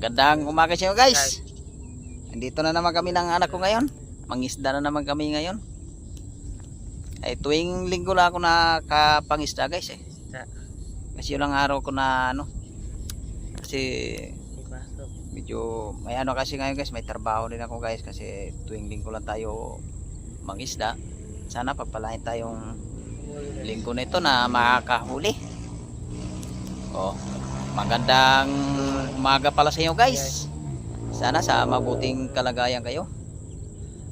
Magandang umaga sa inyo guys. Andito na naman kami ng anak ko ngayon. Mangisda na naman kami ngayon. Ay tuwing linggo lang ako nakapangisda guys eh. Kasi yun ang araw ko na ano. Kasi medyo may ano kasi ngayon guys, may trabaho din ako guys kasi tuwing linggo lang tayo mangisda. Sana pagpalain tayong linggo na ito na makakahuli. Oh, magandang umaga pala sa inyo guys. Sana sa mabuting kalagayan kayo.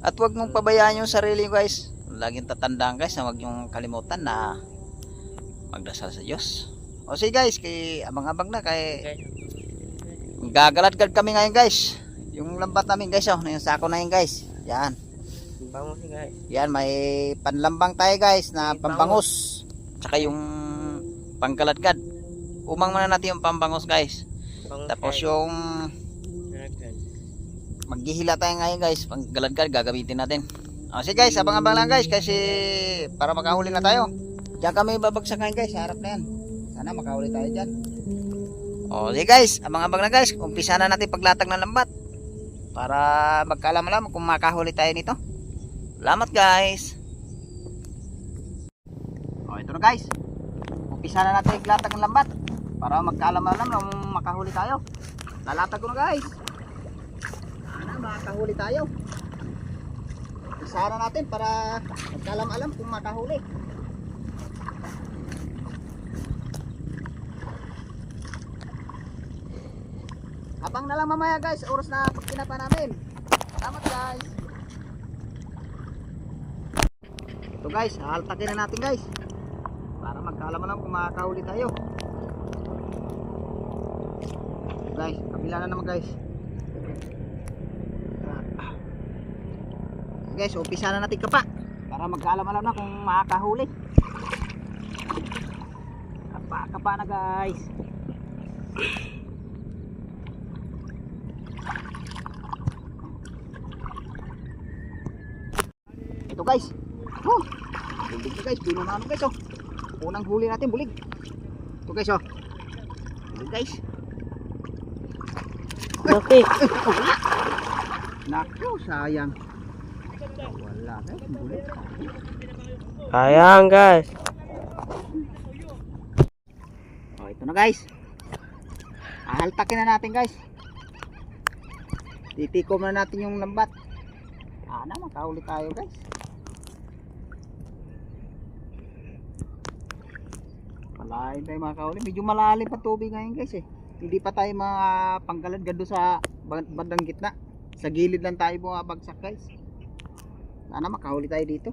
At huwag mong pabayaan yung sarili guys. Laging tatandaan guys na huwag yung kalimutan na magdasal sa Diyos. O sige guys, kay abang-abang na kay gagaladgad kami ngayon guys. Yung lambat namin guys, oh, yung sako na yun guys. Yan. Bangus guys. Yan, may panlambang tayo guys na pambangus. Tsaka yung panggaladgad. Umang muna natin yung pambangus guys. Tapos yung maghihila tayo ngayon guys. Panggaladgad gagamitin natin. O sige guys, abang-abang lang guys kasi para makahuli na tayo. Diyan kami babagsak ngayon guys, harap na yan. Sana makahuli tayo dyan. O sige guys, abang-abang lang guys. Umpisa na natin paglatag ng lambat para magkaalam-alam kung makahuli tayo nito. Salamat guys. O ito na guys, umpisa na natin paglatag ng lambat para magkaalam-alam kung makahuli tayo. Lalatag ko na guys. Sana makahuli tayo. Umpisa na natin para magkaalam-alam kung makahuli. Abang na lang mamaya guys, oras na pagkinapa namin. Salamat guys. Ito guys, haltakin na natin guys para magkaalaman kung makakahuli tayo. Guys, kabila na naman guys. Guys, umpisa na natin kapa para magkaalaman na kung makakahuli. Kapa na guys. Ito guys. Bulig na guys, pino na ano guys oh. Unang huli natin bulig. Ito guys oh. Bulig guys. Okay. Naku, sayang. Wala guys, bulig. Sayang guys. Oh, ito na guys. Ahaltakin na natin guys. Titikom na natin yung lambat. Sana makahuli tayo guys. Malalim tayo makahuli. Medyo malalim pa tubig ngayon guys eh. Hindi pa tayo mapanggaladgad doon sa bandang gitna. Sa gilid lang tayo bumabagsak guys. Sana makahuli tayo dito.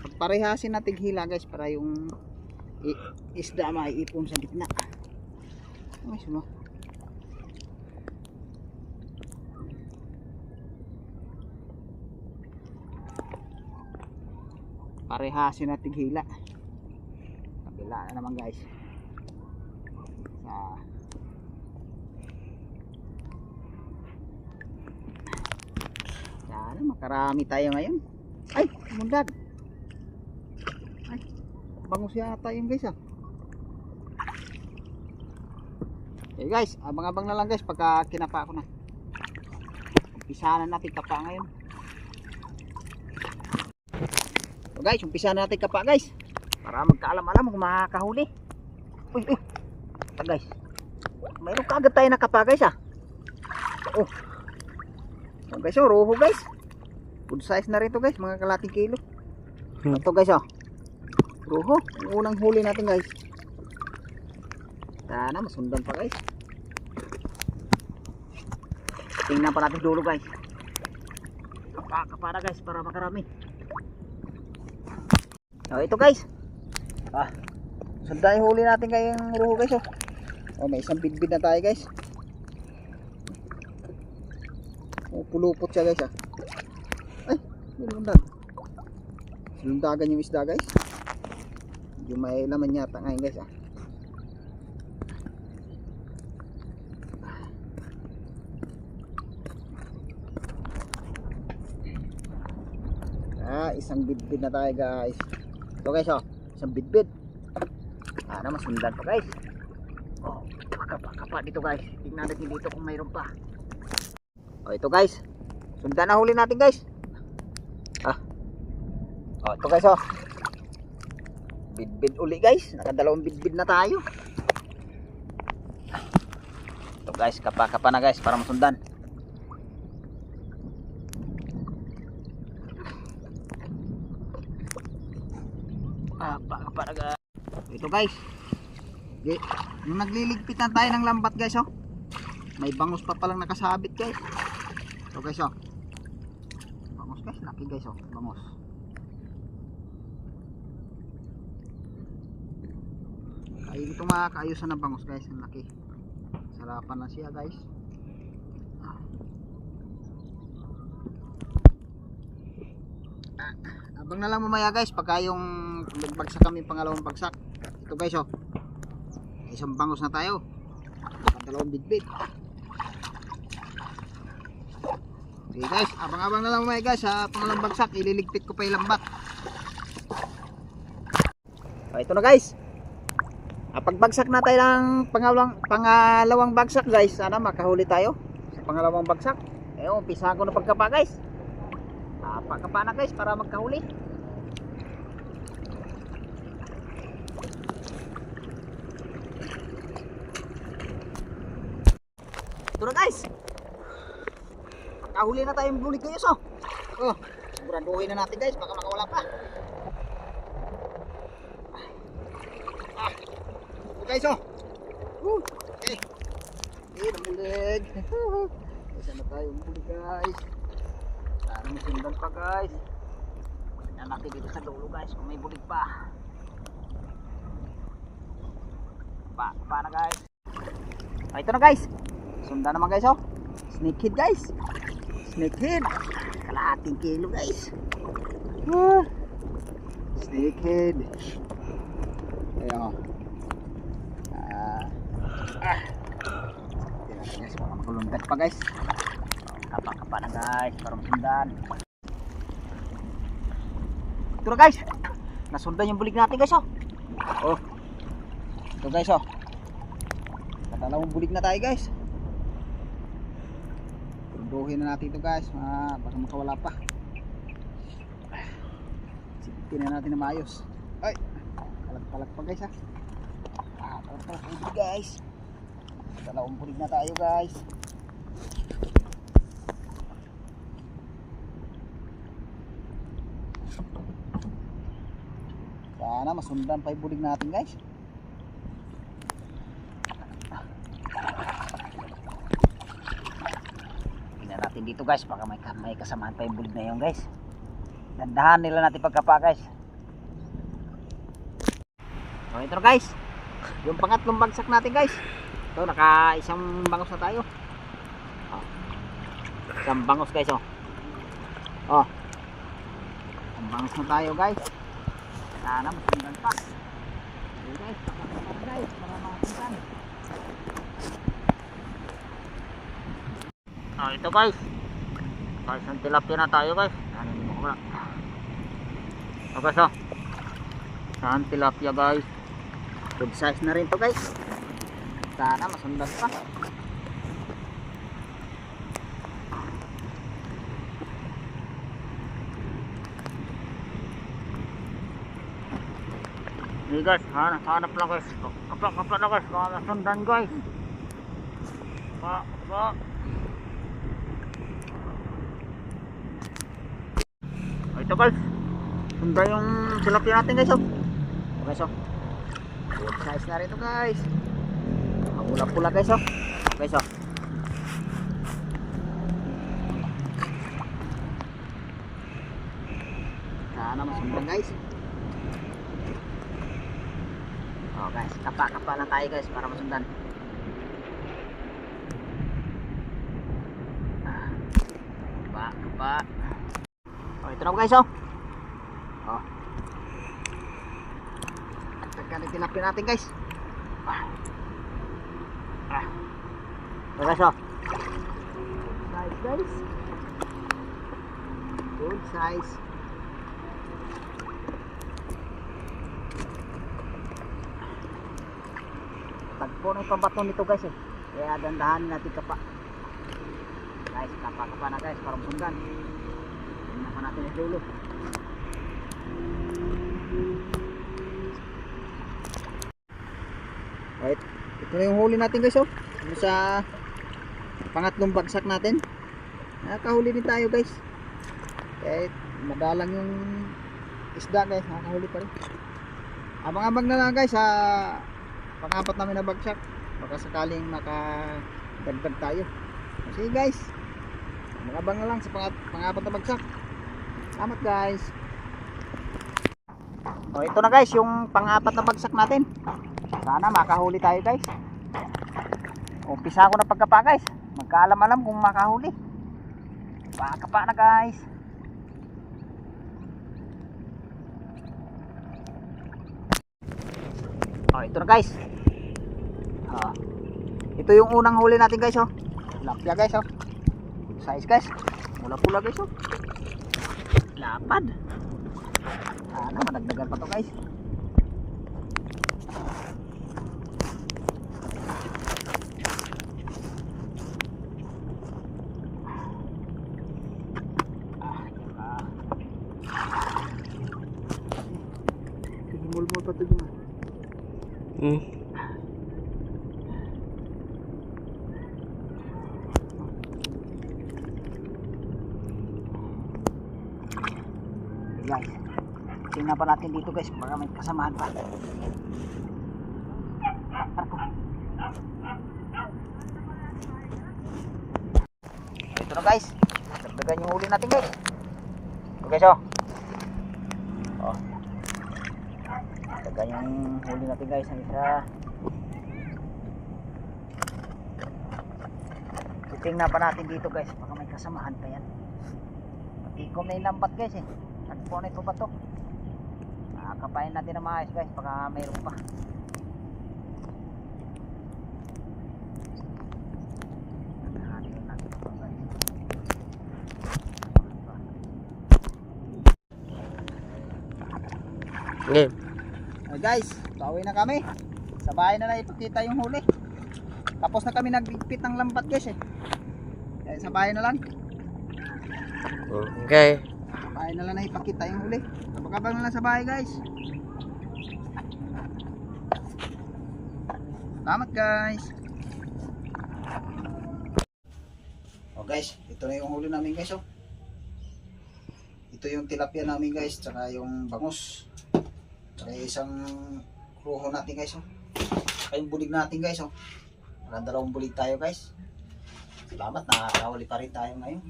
Pagparehasin natin hila guys para yung isda maiipon sa gitna. Guys mo. Parehasin natin hila. Kabila na naman guys. Sana makarami tayo ngayon. Ay, mundag. Ay, bangus yata yun guys ah. Okay guys, abang-abang na lang guys pagka kinapa ko na. Umpisa na natin kapa ngayon. So guys, umpisa na natin kapa guys para magkaalam-alam kung makakahuli. Uy, ito guys, mayroon kaagad tayo na kapa guys ah. Oh, so guys oh, roho guys. Good size na rin ito guys, mga kalating kilo. Ito guys oh, roho, unang huli natin guys. Sana masundan pa guys. Tingnan pa natin dulo guys. Kapa na guys para makarami. So ito guys. Sundan yung huli natin kayong ruho guys oh. Oh, may isang bidbid na tayo guys. Oh, pulupot siya guys ah. Ay, lundag. Lundagan yung isda guys. Yung may laman yata ngayon guys ah. Isang bidbid na tayo guys. Ito guys oh, isang bidbid. Sana masundan pa guys. Oh, Kapa dito guys. Tingnan natin dito kung mayroon pa. O ito guys. Sundan na huli natin guys. O ito guys Bidbid uli guys. Nakadalawang bidbid na tayo. Ito guys, kapa na guys para masundan. Kapa na guys. Ito guys. Yung nagliligpitan tayo ng lambat guys may bangus pa palang nakasabit guys. Ito guys bangus guys, laki guys bangus. Ay ito makakaayusan ng bangus guys, ang laki. Sarapan na siya guys. Abang na lang mamaya guys pagka yung bagsak kami pangalawang bagsak. Ito guys isang bangus na tayo. Dalawang bidbid. Okay guys, abang-abang na lang mamaya guys sa pangalawang bagsak. Ililigpit ko pa yung lambat. Ito na guys. Pagbagsak na tayo ng pangalawang bagsak guys, sana makahuli tayo sa pangalawang bagsak. Umpisahan ko na pagkapa guys. Pagkapa na guys para magkahuli. Ito na guys. Makahuli na tayong bulik guys siguraduhin na natin guys, baka makawala pa. Okay okay. Namulig. Isa na tayo muli guys. Sana masundan pa guys. Tignan natin dito sa dulo guys kung may bulig pa. Pa na guys. Ito na guys. Sundan naman guys Snakehead guys. Snakehead. Kalahating kilo guys. Snakehead. Ayan guys, baka makulundag pa guys. Kapa na guys para masundan. Ito na guys, nasundan yung bulig natin guys ito guys katalawang bulig na tayo guys. Tunduhin na natin ito guys baka makawala pa. Sipitin na natin na maayos. Ay, palag pa guys palag guys. Dalawang bulig na tayo guys. Sana masundan pa yung bulig natin guys. Tingnan natin dito guys, baka may kasamaan pa yung bulig na yun guys. Dandahan nila natin pagkapa guys. So ito na guys, yung pangatlong bagsak natin guys. Ito, isang bangus na tayo. Isang bangus guys isang bangus na tayo guys. Sana masundan pa. Okay guys, pakakita guys para makasundan. Ito guys, isang tilapia na tayo guys. Nanin mo ko lang. Okay isang tilapia guys. Good size na rin to guys. Sana masundan pa. Hey guys, hanap lang guys. Kapa na guys, baka masundan guys. Ito guys, sundan yung tilapia natin guys Okay good size na rin ito guys. Pula guys guys sana masundan guys. Guys, kapa lang tayo guys para masundan. Kapa ito na guys Tagkanin tilapia natin guys. Ito guys size guys, good size. tagpo na yung pambato nito guys eh. Kaya dandahanin natin kapa. Guys, kapa na guys, parang sundan. Tingnan pa natin yung dulo. Right. Ito na yung huli natin guys oh. Ano sa pangatlong bagsak natin. Nakahuli din tayo guys. Kahit madalang yung isda guys, nakahuli pa rin. Abang-abang na lang guys sa pang-apat namin na bagsak. Baka sakaling makadagdag tayo. Sige guys, abang-abang na lang sa pang-apat na bagsak. Salamat guys. O ito na guys yung pang-apat na bagsak natin. Sana makahuli tayo guys. Umpisa ko na pagkapa guys. Magkaalam-alam kung makahuli. Pakapa na guys. Oh, ito na guys. Ito yung unang huli natin guys oh. Lapya guys oh. Size guys. Pula-pula guys oh. Lapad. Ano, madagdagan pa to guys. Mulmul pa to dyan. Guys, tingnan pa natin dito guys, baka may kasamahan pa. Arko. Ito na guys, dagdagan yung huli natin guys. Ito guys oh. Oh. Dagdagan yung huli natin guys, ang isa. Tingnan pa natin dito guys, baka may kasamahan pa yan. Matikom na yung lambat guys eh. Nagpo na ito ba to? Kapain natin na maayos guys, baka mayroon pa. Okay. Guys, pauwi na kami. Sa bahay na ipakita yung huli. Tapos na kami nagbigpit ng lambat guys eh. Sa bahay na lang. Okay. Bahay na lang na ipakita yung huli. Abang-abang na lang sa bahay guys. Salamat guys. Oh guys, ito na yung huli namin guys oh. Ito yung tilapia namin guys, tsaka yung bangus. Tsaka isang kruho natin guys oh. Tsaka yung bulig natin guys oh. Dalawang bulig tayo guys. Salamat, nakakahuli pa rin tayo ngayon.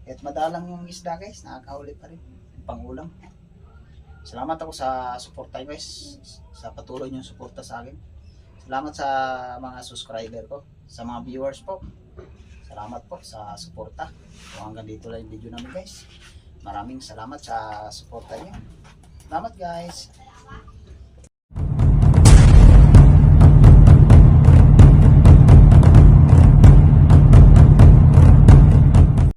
Kahit madalang yung isda guys, nakakahuli pa rin. Pangulam. Salamat ako sa suporta guys. Sa patuloy niyong suporta sa akin. Salamat sa mga subscriber ko. Sa mga viewers po. Salamat po sa suporta. So hanggang dito lang yung video namin guys. Maraming salamat sa suporta niyo. Salamat guys.